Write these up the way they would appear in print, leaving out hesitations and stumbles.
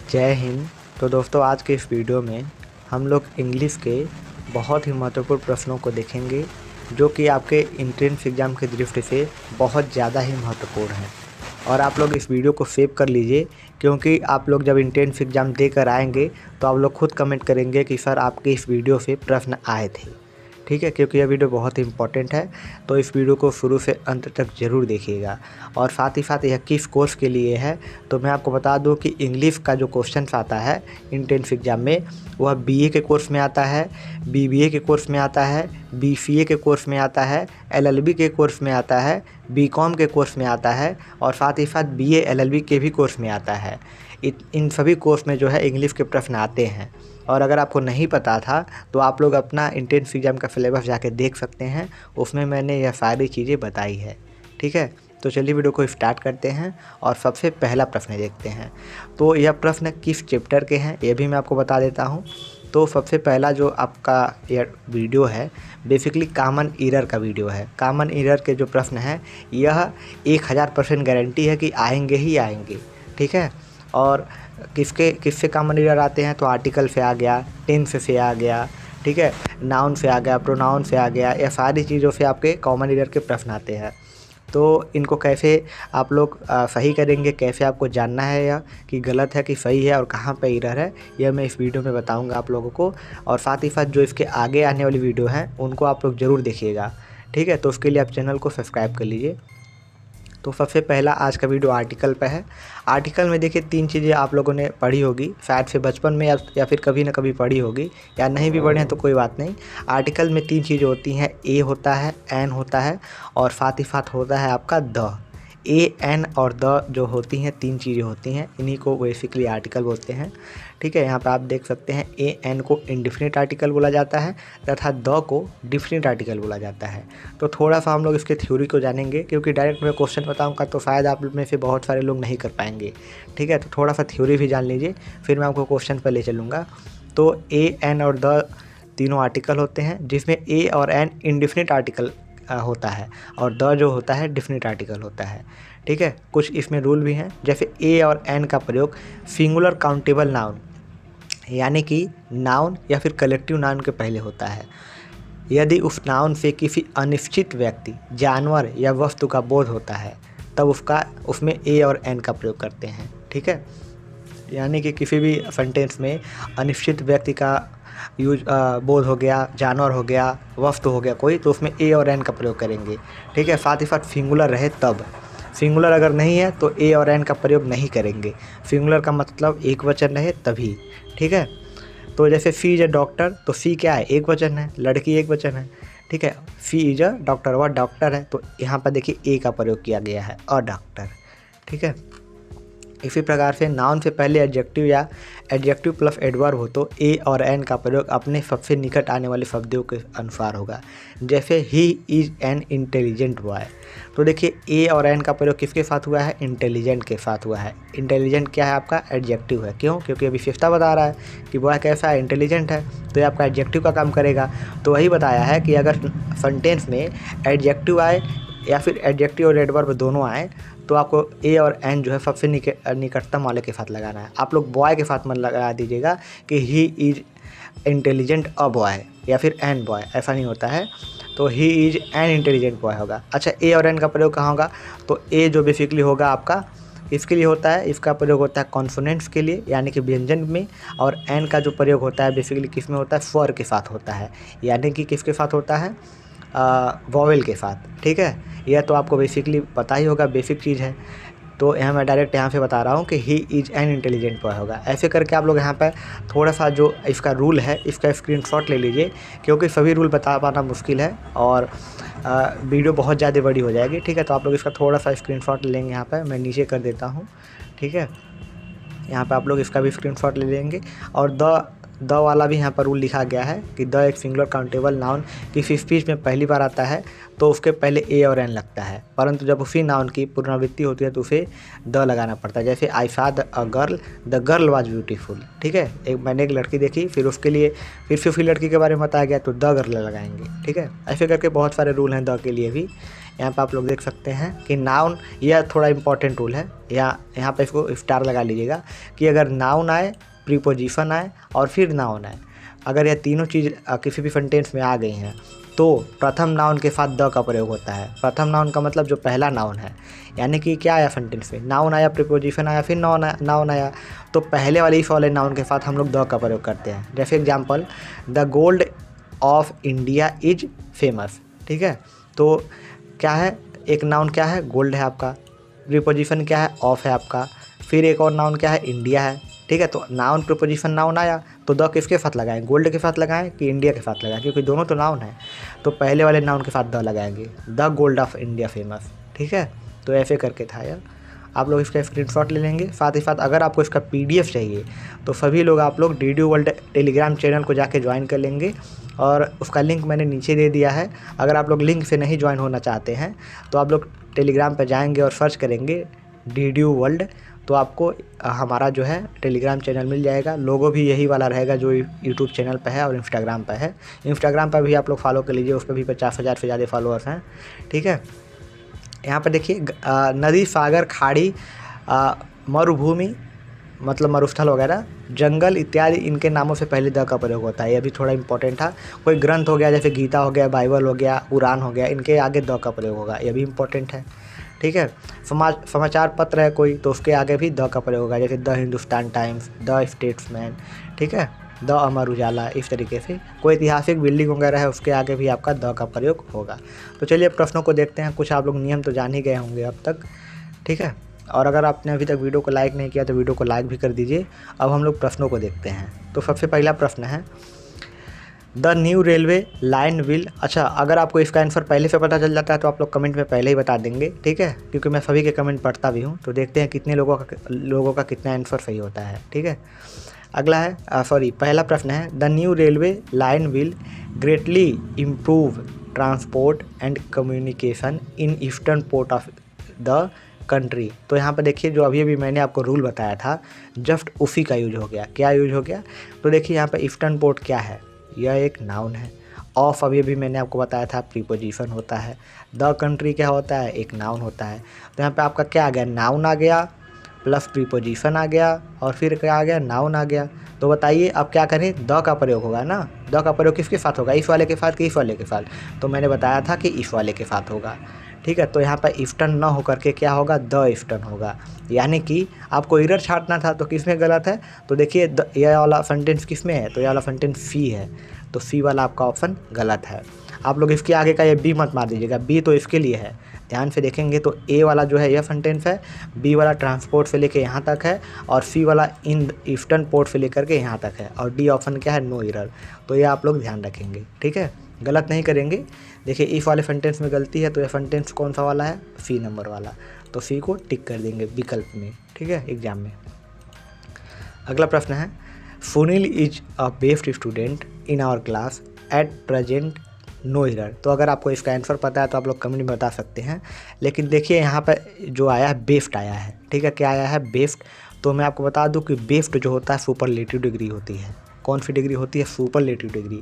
जय हिंद। तो दोस्तों, आज के इस वीडियो में हम लोग इंग्लिश के बहुत ही महत्वपूर्ण प्रश्नों को देखेंगे जो कि आपके एंट्रेंस एग्ज़ाम की दृष्टि से बहुत ज़्यादा ही महत्वपूर्ण है। और आप लोग इस वीडियो को सेव कर लीजिए, क्योंकि आप लोग जब एंट्रेंस एग्ज़ाम देकर आएंगे तो आप लोग खुद कमेंट करेंगे कि सर आपके इस वीडियो से प्रश्न आए थे। ठीक है, क्योंकि यह वीडियो बहुत ही इंपॉर्टेंट है, तो इस वीडियो को शुरू से अंत तक ज़रूर देखिएगा। और साथ ही साथ यह किस कोर्स के लिए है, तो मैं आपको बता दूं कि इंग्लिश का जो क्वेश्चन आता है एंट्रेंस एग्ज़ाम में, वह बीए के कोर्स में आता है, बीबीए के कोर्स में आता है, बीसीए के कोर्स में आता है, एलएलबी के कोर्स में आता है, बीकॉम के कोर्स में आता है और साथ ही साथ बीए एलएलबी के भी कोर्स में आता है। इन सभी कोर्स में जो है इंग्लिश के प्रश्न आते हैं। और अगर आपको नहीं पता था तो आप लोग अपना एंट्रेंस एग्ज़ाम का सिलेबस जाके देख सकते हैं, उसमें मैंने यह सारी चीज़ें बताई है। ठीक है, तो चलिए वीडियो को स्टार्ट करते हैं और सबसे पहला प्रश्न देखते हैं। तो यह प्रश्न किस चैप्टर के हैं ये भी मैं आपको बता देता हूँ। तो सबसे पहला जो आपका यह वीडियो है बेसिकली कॉमन एरर का वीडियो है। कॉमन एरर के जो प्रश्न हैं यह 1000% गारंटी है कि आएंगे ही आएंगे। ठीक है, और किससे कॉमन एरर आते हैं, तो आर्टिकल से आ गया, टेंस से आ गया, ठीक है, नाउन से आ गया, प्रोनाउन से आ गया, यह सारी चीज़ों से आपके कॉमन एरर के प्रश्न आते हैं। तो इनको कैसे आप लोग सही करेंगे, कैसे आपको जानना है या कि गलत है कि सही है और कहाँ पे एरर है, यह मैं इस वीडियो में बताऊंगा आप लोगों को। और साथ ही साथ जो इसके आगे आने वाली वीडियो हैं उनको आप लोग ज़रूर देखिएगा। ठीक है, तो उसके लिए आप चैनल को सब्सक्राइब कर लीजिए। तो सबसे पहला आज का वीडियो आर्टिकल पे है। आर्टिकल में देखिए 3 चीज़ें आप लोगों ने पढ़ी होगी, शायद से बचपन में या फिर कभी ना कभी पढ़ी होगी, या नहीं भी पढ़े हैं तो कोई बात नहीं। आर्टिकल में 3 चीज़ें होती हैं, ए होता है, एन होता है और साथ ही साथ होता है आपका द। ए, एन और द जो होती हैं 3 चीज़ें होती हैं, इन्हीं को बेसिकली आर्टिकल बोलते हैं। ठीक है, यहाँ पे आप देख सकते हैं ए एन को इंडेफिनिट आर्टिकल बोला जाता है तथा द को डिफिनिट आर्टिकल बोला जाता है। तो थोड़ा सा हम लोग इसके थ्योरी को जानेंगे, क्योंकि डायरेक्ट मैं क्वेश्चन बताऊंगा तो शायद आप में से बहुत सारे लोग नहीं कर पाएंगे। ठीक है, तो थोड़ा सा थ्योरी भी जान लीजिए, फिर मैं आपको क्वेश्चन पर ले चलूँगा। तो ए, एन और द तीनों आर्टिकल होते हैं, जिसमें ए और एन इंडेफिनिट आर्टिकल होता है और द जो होता है डिफिनिट आर्टिकल होता है। ठीक है, कुछ इसमें रूल भी हैं, जैसे ए और एन का प्रयोग सिंगुलर काउंटेबल नाउन यानी कि नाउन या फिर कलेक्टिव नाउन के पहले होता है। यदि उस नाउन से किसी अनिश्चित व्यक्ति, जानवर या वस्तु का बोध होता है तब उसमें ए और एन का प्रयोग करते हैं। ठीक है, यानी कि किसी भी सेंटेंस में अनिश्चित व्यक्ति का बोध हो गया, जानवर हो गया, वस्तु हो गया कोई, तो उसमें ए और एन का प्रयोग करेंगे। ठीक है, साथ ही साथ सिंगुलर रहे तब। सिंगुलर अगर नहीं है तो ए और एन का प्रयोग नहीं करेंगे। सिंगुलर का मतलब एक वचन रहे तभी। ठीक है, तो जैसे सी इज अ डॉक्टर, तो सी क्या है, एक वचन है, लड़की एक वचन है। ठीक है, सी इज अ डॉक्टर, वह डॉक्टर है, तो यहाँ पर देखिए ए का प्रयोग किया गया है, अ डॉक्टर। ठीक है, इसी प्रकार से नाउन से पहले एडजेक्टिव या एडजेक्टिव प्लस एडवर्ब हो तो ए और एन का प्रयोग अपने सबसे निकट आने वाले शब्दों के अनुसार होगा। जैसे he is an intelligent boy, तो देखिए ए और एन का प्रयोग किसके साथ हुआ है, इंटेलिजेंट के साथ हुआ है। इंटेलिजेंट क्या है, आपका एडजेक्टिव है। क्यों, क्योंकि अभी विशेषता बता रहा है कि बॉय कैसा है, इंटेलिजेंट है, तो ये आपका एडजेक्टिव का काम करेगा। तो वही बताया है कि अगर सेंटेंस में एडजेक्टिव आए या फिर एडजेक्टिव और एडवर्ब दोनों आए तो आपको ए और एन जो है सबसे निकटतम वाले के साथ लगाना है। आप लोग बॉय के साथ मत लगा दीजिएगा कि he is intelligent a boy या फिर एन बॉय, ऐसा नहीं होता है। तो he is an intelligent boy होगा। अच्छा, ए और एन का प्रयोग कहाँ होगा, तो ए जो बेसिकली होगा आपका इसके लिए होता है, इसका प्रयोग होता है कॉन्सोनेंट्स के लिए यानी कि व्यंजन में, और एन का जो प्रयोग होता है बेसिकली किस में होता है, स्वर के साथ होता है, यानी कि किसके साथ होता है, वॉवेल के साथ। ठीक है, यह तो आपको बेसिकली पता ही होगा, बेसिक चीज़ है। तो यहाँ मैं डायरेक्ट यहाँ से बता रहा हूँ कि he is an intelligent boy होगा। ऐसे करके आप लोग यहाँ पर थोड़ा सा जो इसका रूल है इसका स्क्रीनशॉट ले लीजिए, क्योंकि सभी रूल बता पाना मुश्किल है और वीडियो बहुत ज़्यादा बड़ी हो जाएगी। ठीक है, तो आप लोग इसका थोड़ा सा स्क्रीनशॉट ले लेंगे। यहाँ पर मैं नीचे कर देता हूँ। ठीक है, यहाँ पे आप लोग इसका भी स्क्रीनशॉट ले लेंगे। और द वाला भी यहाँ पर रूल लिखा गया है कि द एक सिंगुलर काउंटेबल नाउन किसी स्पीच में पहली बार आता है तो उसके पहले ए और एन लगता है, परंतु जब उसी नाउन की पुनरावृत्ति होती है तो उसे द लगाना पड़ता है। जैसे I saw a girl, the girl was beautiful. ठीक है, मैंने एक लड़की देखी, फिर उसके लिए फिर उसी लड़की के बारे में बताया गया तो द गर्ल लगाएंगे। ठीक है, ऐसे करके बहुत सारे रूल हैं द के लिए भी। यहाँ पे आप लोग देख सकते हैं कि नाउन, यह थोड़ा इंपॉर्टेंट रूल है, यहाँ पे इसको स्टार लगा लीजिएगा कि अगर नाउन आए, प्रीपोजिशन आए और फिर नाउन आए, अगर यह तीनों चीज़ किसी भी सेंटेंस में आ गई हैं तो प्रथम नाउन के साथ द का प्रयोग होता है। प्रथम नाउन का मतलब जो पहला नाउन है, यानी कि क्या आया सेंटेंस में, नाउन आया, प्रीपोजिशन आया, फिर नाउन आया, तो पहले वाले इस वाले नाउन के साथ हम लोग द का प्रयोग करते हैं। जैसे example, the gold of India is famous. ठीक है, तो क्या है, एक नाउन क्या है, गोल्ड है आपका, प्रीपोजिशन क्या है, ऑफ है आपका, फिर एक और नाउन क्या है, इंडिया है। ठीक है, तो नाउन प्रीपोजिशन नाउन आया तो द किसके साथ लगाएं, गोल्ड के साथ लगाएं कि इंडिया के साथ लगाएं, क्योंकि दोनों तो नाउन है, तो पहले वाले नाउन के साथ द लगाएंगे, the gold of India famous. ठीक है, तो ऐसे करके था यार, आप लोग इसका स्क्रीनशॉट ले लेंगे। साथ ही साथ अगर आपको इसका PDF चाहिए तो सभी लोग आप लोग DDU वर्ल्ड टेलीग्राम चैनल को जाके ज्वाइन कर लेंगे, और उसका लिंक मैंने नीचे दे दिया है। अगर आप लोग लिंक से नहीं ज्वाइन होना चाहते हैं तो आप लोग टेलीग्राम पर जाएंगे और सर्च करेंगे DDU वर्ल्ड, तो आपको हमारा जो है टेलीग्राम चैनल मिल जाएगा। लोगो भी यही वाला रहेगा जो यूट्यूब चैनल पर है और इंस्टाग्राम पर है। इंस्टाग्राम पर भी आप लोग फॉलो कर लीजिए, उस पर भी 50,000 से ज़्यादा फॉलोअर्स हैं। ठीक है, यहाँ पर देखिए नदी, सागर, खाड़ी, मरुभूमि मतलब मरुस्थल वगैरह, जंगल इत्यादि, इनके नामों से पहले द का प्रयोग होता है। यह भी थोड़ा इंपॉर्टेंट था। कोई ग्रंथ हो गया जैसे गीता हो गया, बाइबल हो गया, कुरान हो गया, इनके आगे द का प्रयोग होगा, यह भी इंपॉर्टेंट है। ठीक है, समाचार पत्र है कोई तो उसके आगे भी द का प्रयोग होगा, जैसे the Hindustan times, the statesman. ठीक है, द अमर उजाला, इस तरीके से कोई ऐतिहासिक बिल्डिंग वगैरह है उसके आगे भी आपका द का प्रयोग होगा। तो चलिए प्रश्नों को देखते हैं। कुछ आप लोग नियम तो जान ही गए होंगे अब तक। ठीक है, और अगर आपने अभी तक वीडियो को लाइक नहीं किया तो वीडियो को लाइक भी कर दीजिए। अब हम लोग प्रश्नों को देखते हैं। तो सबसे पहला प्रश्न है, the new railway line will, अच्छा अगर आपको इसका आंसर पहले से पता चल जाता है तो आप लोग कमेंट में पहले ही बता देंगे। ठीक है, क्योंकि मैं सभी के कमेंट पढ़ता भी हूँ, तो देखते हैं कितने लोगों का कितना आंसर सही होता है। ठीक है, अगला है पहला प्रश्न है, the new railway line will greatly improve transport and communication in eastern port of the country. तो यहाँ पर देखिए जो अभी मैंने आपको रूल बताया था, जस्ट उसी का यूज हो गया। क्या यूज हो गया, तो देखिए यहाँ पर ईस्टर्न पोर्ट क्या है, यह एक नाउन है। ऑफ अभी मैंने आपको बताया था प्रीपोजिशन होता है। द कंट्री क्या होता है, एक नाउन होता है। तो यहाँ पे आपका क्या आ गया, नाउन आ गया प्लस प्रीपोजिशन आ गया और फिर क्या आ गया, नाउन आ गया। तो बताइए अब क्या करें, द का प्रयोग होगा ना। द का प्रयोग किसके साथ होगा, इस वाले के साथ कि इस वाले के साथ, तो मैंने बताया था कि इस वाले के साथ होगा। ठीक है, तो यहाँ पर ईस्टर्न न होकर के क्या होगा, द ईस्टर्न होगा। यानी कि आपको इरर छाटना था तो किस में गलत है, तो देखिए यह वाला सेंटेंस किस में है, तो यह वाला सेंटेंस सी है, तो सी वाला आपका ऑप्शन गलत है। आप लोग इसके आगे का ये बी मत मार दीजिएगा, बी तो इसके लिए है। ध्यान से देखेंगे तो ए वाला जो है यह सेंटेंस है, बी वाला ट्रांसपोर्ट से लेके यहाँ तक है, और सी वाला इन ईस्टर्न पोर्ट से लेकर के यहाँ तक है, और डी ऑप्शन क्या है, नो एरर। तो ये आप लोग ध्यान रखेंगे। ठीक है, गलत नहीं करेंगे। देखिए इस वाले सेंटेंस में गलती है, तो यह सेंटेंस कौन सा वाला है, सी नंबर वाला, तो सी को टिक कर देंगे विकल्प में। ठीक है, एग्जाम में। अगला प्रश्न है, Sunil is a best student in our class at present, no error. तो अगर आपको इसका आंसर पता है तो आप लोग कमेंट में बता सकते हैं। लेकिन देखिए यहाँ पर जो आया है बेस्ट आया है। ठीक है, क्या आया है, बेस्ट। तो मैं आपको बता दूं कि बेस्ट जो होता है सुपरलेटिव डिग्री होती है। कौन सी डिग्री होती है, सुपरलेटिव डिग्री।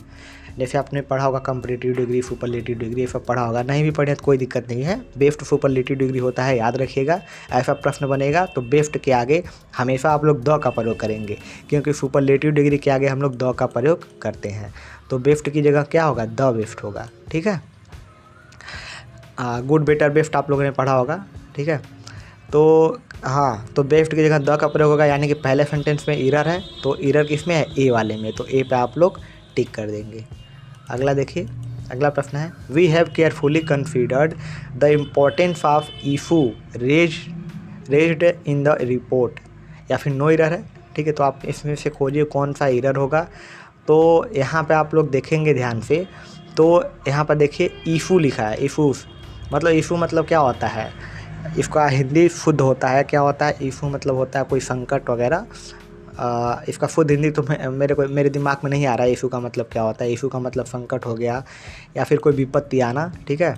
जैसे आपने पढ़ा होगा कंपैरेटिव डिग्री, सुपरलेटिव डिग्री, ये सब पढ़ा होगा। नहीं भी पढ़े तो कोई दिक्कत नहीं है, बेस्ट सुपरलेटिव डिग्री होता है, याद रखिएगा। ऐसा प्रश्न बनेगा तो बेस्ट के आगे हमेशा आप लोग द का प्रयोग करेंगे, क्योंकि सुपरलेटिव डिग्री के आगे हम लोग द का प्रयोग करते हैं। तो बेस्ट की जगह क्या होगा, द बेस्ट होगा। ठीक है, गुड बेटर बेस्ट आप लोगों ने पढ़ा होगा। ठीक है, तो हाँ, तो बेस्ट की जगह द का प्रयोग होगा, यानी कि पहले सेंटेंस में एरर है, तो एरर किस में है, ए वाले में, तो ए पे आप लोग टिक कर देंगे। अगला देखिए, अगला प्रश्न है, we have carefully considered the importance of issue raised in the report, या फिर नो एरर है। ठीक है, तो आप इसमें से खोजिए कौन सा एरर होगा। तो यहाँ पे आप लोग देखेंगे ध्यान से, तो यहाँ पर देखिए इशू लिखा है, इशूज़ मतलब इशू मतलब क्या होता है, इसका हिंदी शुद्ध होता है, क्या होता है, इशू मतलब होता है कोई संकट वगैरह। इसका शुद्ध हिंदी तो मेरे दिमाग में नहीं आ रहा है, इशू का मतलब क्या होता है। इशू का मतलब संकट हो गया या फिर कोई विपत्ति आना। ठीक है,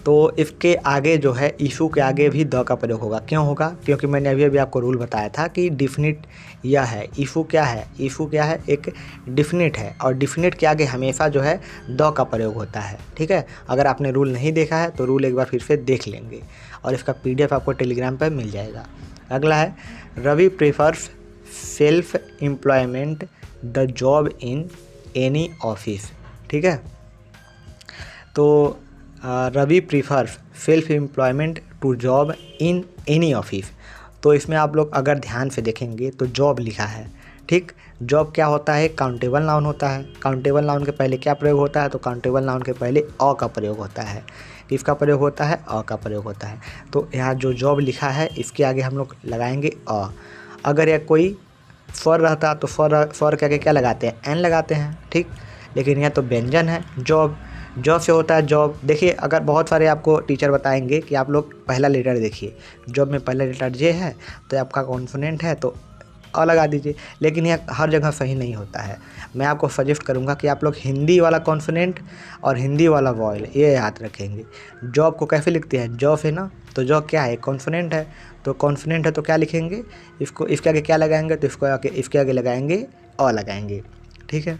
तो इसके आगे जो है इशू के आगे भी द का प्रयोग होगा। क्यों होगा? क्योंकि मैंने अभी अभी आपको रूल बताया था कि डिफिनिट यह है, इशू क्या है, इशू क्या है, एक डिफिनिट है और डिफिनिट के आगे हमेशा जो है द का प्रयोग होता है। ठीक है, अगर आपने रूल नहीं देखा है तो रूल एक बार फिर से देख लेंगे और इसका PDF आपको टेलीग्राम पर मिल जाएगा। अगला है Ravi prefers self employment the job in any office. ठीक है, तो Ravi prefers self employment to job in any office. तो इसमें आप लोग अगर ध्यान से देखेंगे तो जॉब लिखा है। ठीक, जॉब क्या होता है? काउंटेबल नाउन होता है। काउंटेबल नाउन के पहले क्या प्रयोग होता है? तो काउंटेबल नाउन के पहले अ का प्रयोग होता है। किसका प्रयोग होता है? अ का प्रयोग होता है। तो यहाँ जो जॉब लिखा है इसके आगे हम लोग लगाएंगे अ। अगर यह कोई फर रहता तो फर के आगे क्या लगाते हैं? एन लगाते हैं। ठीक, लेकिन यह तो व्यंजन है। जॉब से होता है जॉब। देखिए, अगर बहुत सारे आपको टीचर बताएंगे कि आप लोग पहला लेटर देखिए, जॉब में पहला लेटर जे है तो आपका कॉन्सोनेंट है तो अ लगा दीजिए, लेकिन यह हर जगह सही नहीं होता है। मैं आपको सजेस्ट करूंगा कि आप लोग हिंदी वाला कॉन्सोनेंट और हिंदी वाला वॉयल ये याद रखेंगे। जॉब को कैसे लिखते हैं? जॉब है ना, तो जॉब क्या है? कॉन्सोनेंट है। तो कॉन्सोनेंट है तो क्या लिखेंगे? इसके आगे क्या लगाएंगे? तो इसके आगे लगाएंगे अ लगाएंगे। ठीक है,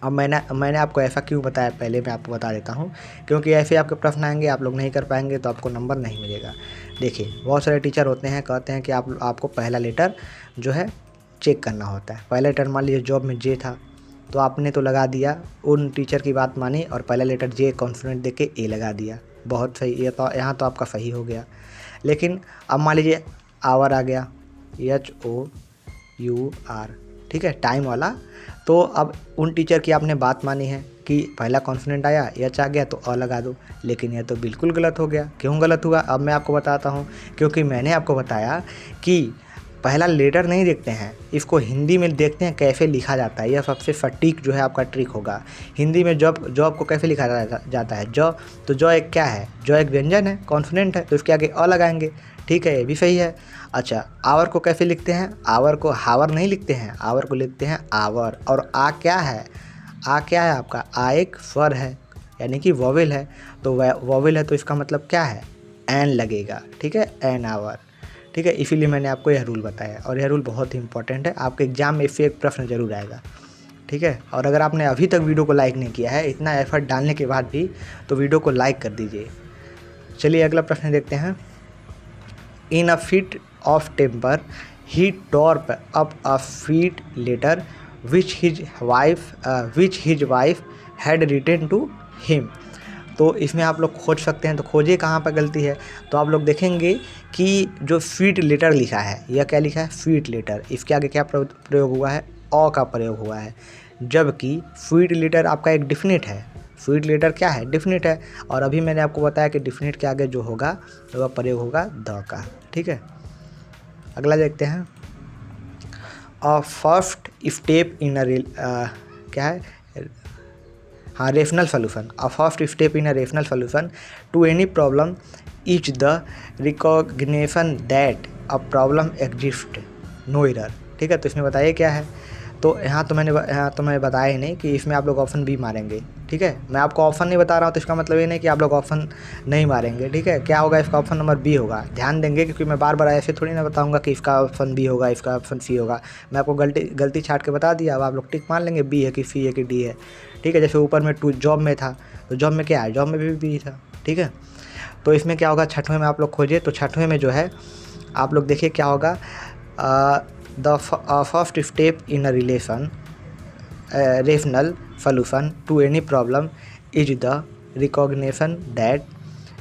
अब मैंने आपको ऐसा क्यों बताया पहले मैं आपको बता देता हूँ, क्योंकि ऐसे आपके प्रश्न आएंगे, आप लोग नहीं कर पाएंगे तो आपको नंबर नहीं मिलेगा। देखिए, बहुत सारे टीचर होते हैं कहते हैं कि आपको पहला लेटर जो है चेक करना होता है। पहला लेटर मान लीजिए जॉब में जे था तो आपने तो लगा दिया, उन टीचर की बात मानी और पहला लेटर जे कॉन्सोनेंट दे के ए लगा दिया। बहुत सही, ये तो यहाँ तो आपका सही हो गया। लेकिन अब मान लीजिए आवर आ गया, HOUR, ठीक है, टाइम वाला। तो अब उन टीचर की आपने बात मानी है कि पहला कॉन्सोनेंट आया, एच आ गया तो अ लगा दो, लेकिन यह तो बिल्कुल गलत हो गया। क्यों गलत हुआ? अब मैं आपको बताता हूँ। क्योंकि मैंने आपको बताया कि पहला लेटर नहीं देखते हैं, इसको हिंदी में देखते हैं कैसे लिखा जाता है। यह सबसे सटीक जो है आपका ट्रिक होगा। हिंदी में जॉब को कैसे लिखा जाता है? जॉ, तो जॉ एक क्या है? जॉ एक व्यंजन है, कॉन्सोनेंट है, तो इसके आगे अ लगाएंगे। ठीक है, ये भी सही है। अच्छा, आवर को कैसे लिखते हैं? आवर को हावर नहीं लिखते हैं, आवर को लिखते हैं आवर। और आ क्या है? आ क्या है आपका? आ एक स्वर है, यानी कि वोवेल है। तो वोवेल है तो इसका मतलब क्या है? एन लगेगा। ठीक है, एन आवर। ठीक है, इसीलिए मैंने आपको यह रूल बताया और यह रूल बहुत ही इंपॉर्टेंट है। आपके एग्जाम में इससे एक प्रश्न जरूर आएगा। ठीक है, और अगर आपने अभी तक वीडियो को लाइक नहीं किया है, इतना एफर्ट डालने के बाद भी, तो वीडियो को लाइक कर दीजिए। चलिए अगला प्रश्न देखते हैं। In a fit of temper, he tore up a sweet letter which his wife had written to him। तो इसमें आप लोग खोज सकते हैं, तो खोजिए कहाँ पर गलती है। तो आप लोग देखेंगे कि जो स्वीट लेटर लिखा है, यह क्या लिखा है? Sweet letter. इसके आगे क्या प्रयोग हुआ है? अ का प्रयोग हुआ है, जबकि स्वीट लेटर आपका एक डिफिनिट है। स्वीट लेटर क्या है? डिफिनिट है। और अभी मैंने आपको बताया कि डिफिनिट के आगे जो होगा तो वह प्रयोग होगा द का। ठीक है, अगला देखते हैं। अ फर्स्ट स्टेप इन क्या है? हाँ, rational solution. A first step in a rational solution to any problem is the recognition that a problem exist, no error. ठीक है, तो इसमें बताइए क्या है? तो यहाँ तो मैंने बताया ही नहीं कि इसमें आप लोग ऑप्शन बी मारेंगे। ठीक है, मैं आपको ऑप्शन नहीं बता रहा हूँ तो इसका मतलब ये नहीं कि आप लोग ऑप्शन नहीं मारेंगे। ठीक है, क्या होगा? इसका ऑप्शन नंबर बी होगा। ध्यान देंगे, क्योंकि मैं बार बार ऐसे थोड़ी ना बताऊंगा कि इसका ऑप्शन बी होगा, इसका ऑप्शन सी होगा। मैं आपको गलती छाट के बता दिया, अब आप लोग टिक मान लेंगे बी है कि सी है कि डी है। ठीक है, जैसे ऊपर में जॉब में था तो जॉब में क्या है? जॉब में भी बी था। ठीक है, तो इसमें क्या होगा? छठवें में आप लोग खोजिए, तो छठवें में जो है आप लोग देखिए क्या होगा। The first step in a relation rational solution to any problem is the recognition that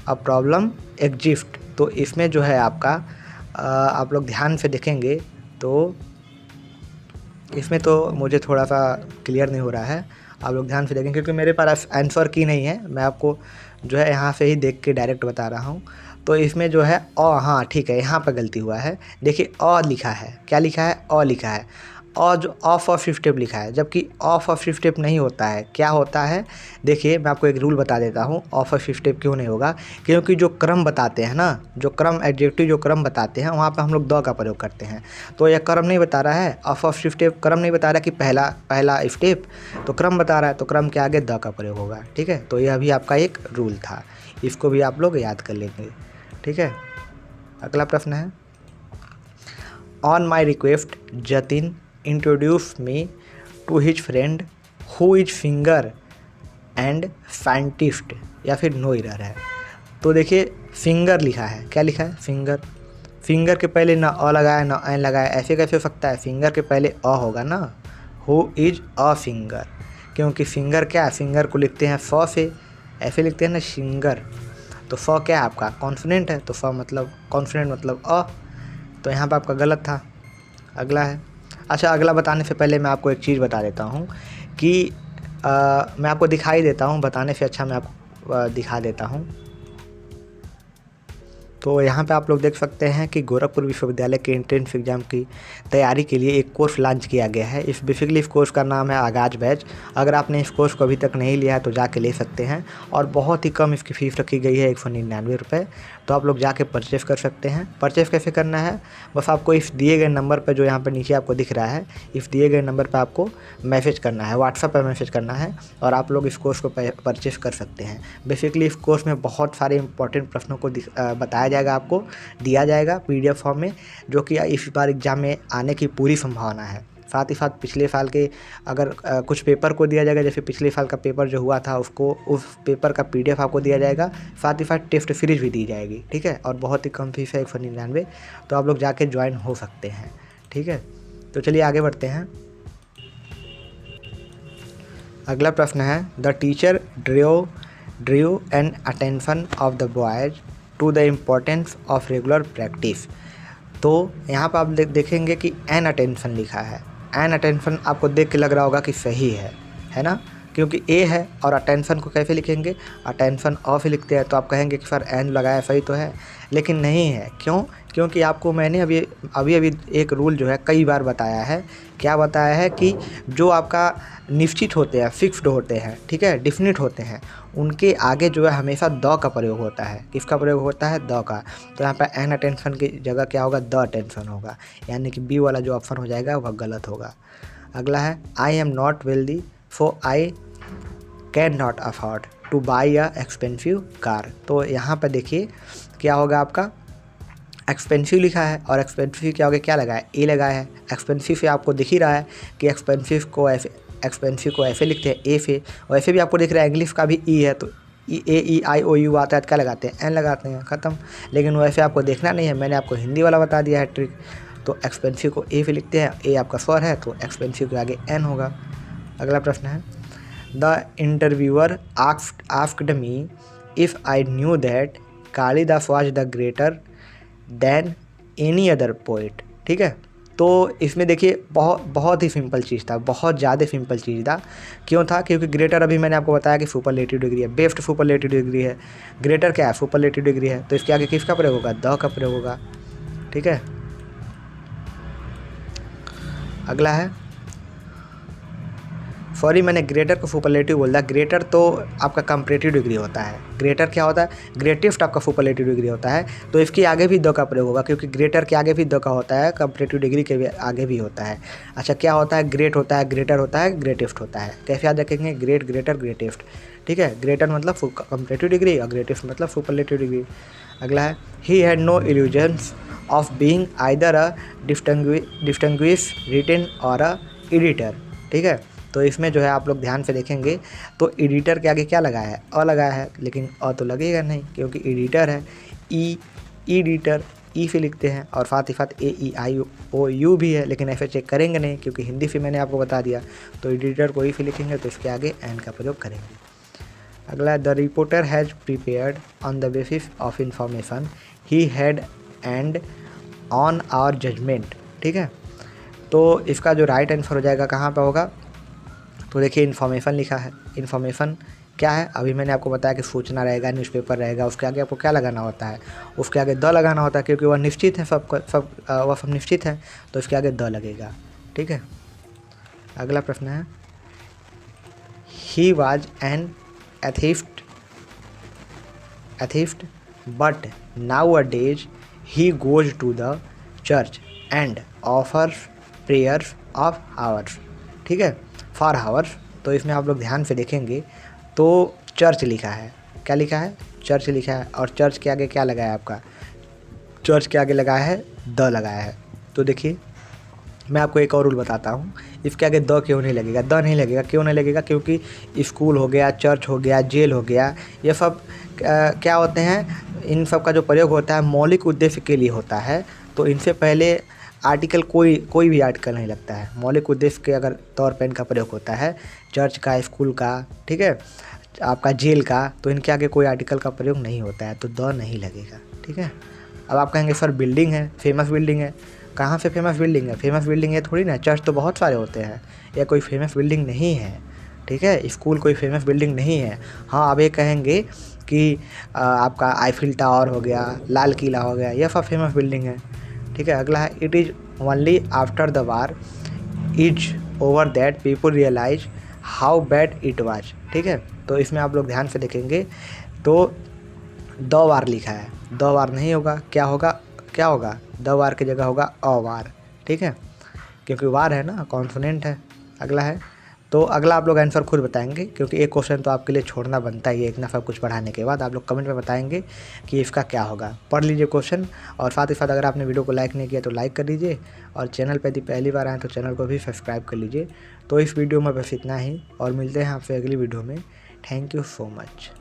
a problem exists। तो इसमें जो है आपका आप लोग ध्यान से देखेंगे तो इसमें तो मुझे थोड़ा सा क्लियर नहीं हो रहा है। आप लोग ध्यान से देखेंगे क्योंकि मेरे पास आंसर की नहीं है, मैं आपको जो है यहाँ से ही देख के डायरेक्ट बता रहा हूँ। तो इसमें जो है हाँ ठीक है, यहाँ पर गलती हुआ है। देखिए अ लिखा है, क्या लिखा है? अ लिखा है। और जो ऑफ ऑफ स्टेप लिखा है, जबकि ऑफ ऑफ स्टेप नहीं होता है। क्या होता है? देखिए मैं आपको एक रूल बता देता हूँ। ऑफ ऑफ स्टेप क्यों नहीं होगा? क्योंकि जो क्रम बताते हैं ना, जो क्रम एडजेक्टिव जो क्रम बताते हैं वहाँ पे हम लोग द का प्रयोग करते हैं। तो यह क्रम नहीं बता रहा है, ऑफ ऑफ स्टेप क्रम नहीं बता रहा कि पहला स्टेप, तो क्रम बता रहा है, तो क्रम के आगे द का प्रयोग होगा। ठीक है, तो यह भी आपका एक रूल था, इसको भी आप लोग याद कर लेंगे। ठीक है, अगला प्रश्न है, on my request Jatin introduce me to his friend who is singer and scientist, या फिर नो एरर है। तो देखिए फिंगर लिखा है, क्या लिखा है, फिंगर। फिंगर के पहले ना अ लगाया ना एन लगाया, ऐसे कैसे हो सकता है, फिंगर के पहले अ होगा ना, हु इज अ फिंगर, क्योंकि फिंगर क्या है, फिंगर को लिखते हैं फ से, ऐसे लिखते हैं ना सिंगर, तो फ क्या है आपका कॉन्फिडेंट है, तो फ मतलब कॉन्फिडेंट मतलब अ, तो यहाँ पर आपका गलत था। अगला है, अच्छा अगला बताने से पहले मैं आपको एक चीज़ बता देता हूँ कि मैं आपको दिखाई देता हूँ, बताने से अच्छा मैं आपको दिखा देता हूँ। तो यहाँ पे आप लोग देख सकते हैं कि गोरखपुर विश्वविद्यालय के एंट्रेंस एग्ज़ाम की तैयारी के लिए एक कोर्स लॉन्च किया गया है। इस बेसिकली इस कोर्स का नाम है आगाज़ बैच। अगर आपने इस कोर्स को अभी तक नहीं लिया है तो जाके ले सकते हैं, और बहुत ही कम इसकी फ़ीस रखी गई है, 199 रुपये। तो आप लोग जाके परचेस कर सकते हैं। परचेस कैसे करना है, बस आपको इस दिए गए नंबर पर, जो यहाँ पर नीचे आपको दिख रहा है, इस दिए गए नंबर पर आपको मैसेज करना है, व्हाट्सएप पर मैसेज करना है, और आप लोग इस कोर्स को परचेस कर सकते हैं। बेसिकली इस कोर्स में बहुत सारे इंपॉर्टेंट प्रश्नों को बताया जाएगा, आपको दिया जाएगा पीडीएफ फॉर्म में, जो कि इस बार एग्ज़ाम में आने की पूरी संभावना है। साथ ही साथ पिछले साल के अगर कुछ पेपर को दिया जाएगा, जैसे पिछले साल का पेपर जो हुआ था उसको, उस पेपर का पीडीएफ आपको दिया जाएगा। साथ ही साथ टेस्ट सीरीज भी दी जाएगी। ठीक है, और बहुत ही कम फीस है 199, तो आप लोग जाके ज्वाइन हो सकते हैं। ठीक है, तो चलिए आगे बढ़ते हैं। अगला प्रश्न है, the teacher drew an attention of the boys to the importance of regular practice. तो यहाँ पर आप देखेंगे कि एन अटेंशन लिखा है। एन अटेंशन आपको देख के लग रहा होगा कि सही है ना, क्योंकि ए है, और अटेंशन को कैसे लिखेंगे, अटेंशन ऑफ लिखते हैं, तो आप कहेंगे कि सर एन लगाया सही तो है, लेकिन नहीं है। क्यों, क्योंकि आपको मैंने अभी एक रूल जो है कई बार बताया है। क्या बताया है कि जो आपका निश्चित होते हैं, फिक्स्ड होते हैं, ठीक है, डिफिनिट होते हैं, उनके आगे जो है हमेशा द का प्रयोग होता है। किसका प्रयोग होता है, द का। तो यहाँ पर एन अटेंशन की जगह क्या होगा, द अटेंशन होगा, यानी कि बी वाला जो ऑप्शन हो जाएगा वह गलत होगा। अगला है, I am not wealthy so I can not afford two by a expensive car. तो यहाँ पर देखिए क्या होगा, आपका एक्सपेंसिव लिखा है, और एक्सपेंसिव क्या होगा, क्या लगाया, ए लगाया है। एक्सपेंसिव से आपको दिख ही रहा है कि एक्सपेंसिव को ऐसे लिखते हैं, ए से, और ऐसे भी आपको दिख रहा है इंग्लिश का भी ई है, तो E-I-O-U आता है तो क्या लगाते हैं, एन लगाते हैं, ख़त्म। लेकिन वैसे आपको देखना नहीं है, मैंने आपको हिंदी वाला बता दिया है ट्रिक। तो एक्सपेंसिव को ए से लिखते हैं, ए आपका स्वर है, तो एक्सपेंसिव के आगे एन होगा। अगला प्रश्न है, the interviewer asked me if I knew that Kalidas was the greater than any other poet. ठीक है, तो इसमें देखिए बहुत ही सिंपल चीज़ था, बहुत ज़्यादा सिंपल चीज़ था। क्यों था, क्योंकि ग्रेटर अभी मैंने आपको बताया कि सुपरलेटिव डिग्री है, बेस्ट सुपरलेटिव डिग्री है। ग्रेटर क्या है, सुपरलेटिव डिग्री है, तो इसके आगे किसका प्रयोग होगा, द का प्रयोग होगा। ठीक है, अगला है, सॉरी मैंने ग्रेटर को सुपरलेटिव बोल दिया। ग्रेटर तो आपका कंपैरेटिव डिग्री होता है, ग्रेटर क्या होता है, ग्रेटेस्ट आपका सुपरलेटिव डिग्री होता है, तो इसके आगे भी द का प्रयोग होगा, क्योंकि ग्रेटर के आगे भी द का होता है, कंपैरेटिव डिग्री के भी आगे भी होता है। अच्छा, क्या होता है, ग्रेट होता है, ग्रेटर होता है, ग्रेटेस्ट होता है। कैसे याद रखेंगे, ग्रेट, ग्रेटर, ग्रेटेस्ट। ठीक है, ग्रेटर मतलब कंपैरेटिव डिग्री और ग्रेटेस्ट मतलब सुपरलेटिव डिग्री। अगला है, he had no illusions of being either a distinguish written or a editor. ठीक है, तो इसमें जो है आप लोग ध्यान से देखेंगे तो एडिटर के आगे क्या लगाया है, अ लगाया है, लेकिन अ तो लगेगा नहीं क्योंकि एडिटर है। एडिटर ई से लिखते हैं, और साथ ही साथ AEIOU भी है, लेकिन ऐसे चेक करेंगे नहीं क्योंकि हिंदी से मैंने आपको बता दिया। तो एडिटर को ई से लिखेंगे तो इसके आगे एन का प्रयोग करेंगे। अगला, the reporter has prepared on the basis of information he had and on our judgement. ठीक है, तो इसका जो राइट आंसर हो जाएगा कहाँ पे होगा, तो देखिए इन्फॉर्मेशन लिखा है। इन्फॉर्मेशन क्या है, अभी मैंने आपको बताया कि सूचना रहेगा, न्यूज़पेपर रहेगा, उसके आगे आपको क्या लगाना होता है, उसके आगे द लगाना होता है, क्योंकि वह निश्चित है, वह सब निश्चित है, तो इसके आगे द लगेगा। ठीक है, अगला प्रश्न है, he was an atheist but nowadays he goes to the church and offers prayers of hours. ठीक है, फॉर हावर्स। तो इसमें आप लोग ध्यान से देखेंगे तो चर्च लिखा है, क्या लिखा है, चर्च लिखा है और चर्च के आगे क्या लगाया है आपका, चर्च के आगे लगाया है द लगाया है। तो देखिए मैं आपको एक और रूल बताता हूँ, इसके आगे द क्यों नहीं लगेगा, द नहीं लगेगा, क्यों नहीं लगेगा, क्योंकि स्कूल हो गया, चर्च हो गया, जेल हो गया, ये सब क्या होते हैं, इन सब का जो प्रयोग होता है मौलिक उद्देश्य के लिए होता है। तो इनसे पहले आर्टिकल कोई भी आर्टिकल नहीं लगता है। मौलिक उद्देश्य के अगर तौर पर इनका प्रयोग होता है, चर्च का, स्कूल का, ठीक है, आपका जेल का, तो इनके आगे कोई आर्टिकल का प्रयोग नहीं होता है, तो द नहीं लगेगा, ठीक है। अब आप कहेंगे सर बिल्डिंग है, फेमस बिल्डिंग है, कहाँ से फेमस बिल्डिंग है, फेमस बिल्डिंग है थोड़ी ना, चर्च तो बहुत सारे होते हैं, या कोई फेमस बिल्डिंग नहीं है, ठीक है, स्कूल कोई फेमस बिल्डिंग नहीं है। हाँ आप ये कहेंगे कि आपका आईफिल टावर हो गया, लाल किला हो गया, यह सब फेमस बिल्डिंग है, ठीक है। अगला है it is only after the war is over that people realise how bad it was, ठीक है। तो इसमें आप लोग ध्यान से देखेंगे तो द वार लिखा है, द वार नहीं होगा, क्या होगा, द वार की जगह होगा अ वार, ठीक है, क्योंकि वार है ना, कॉन्सोनेंट है। अगला है, तो अगला आप लोग आंसर खुद बताएंगे, क्योंकि एक क्वेश्चन तो आपके लिए छोड़ना बनता ही है, इतना सब कुछ पढ़ाने के बाद आप लोग कमेंट में बताएंगे कि इसका क्या होगा। पढ़ लीजिए क्वेश्चन, और साथ ही साथ अगर आपने वीडियो को लाइक नहीं किया तो लाइक कर दीजिए, और चैनल पर यदि पहली बार आए तो चैनल को भी सब्सक्राइब कर लीजिए। तो इस वीडियो में बस इतना ही, और मिलते हैं आपसे अगली वीडियो में। Thank you so much.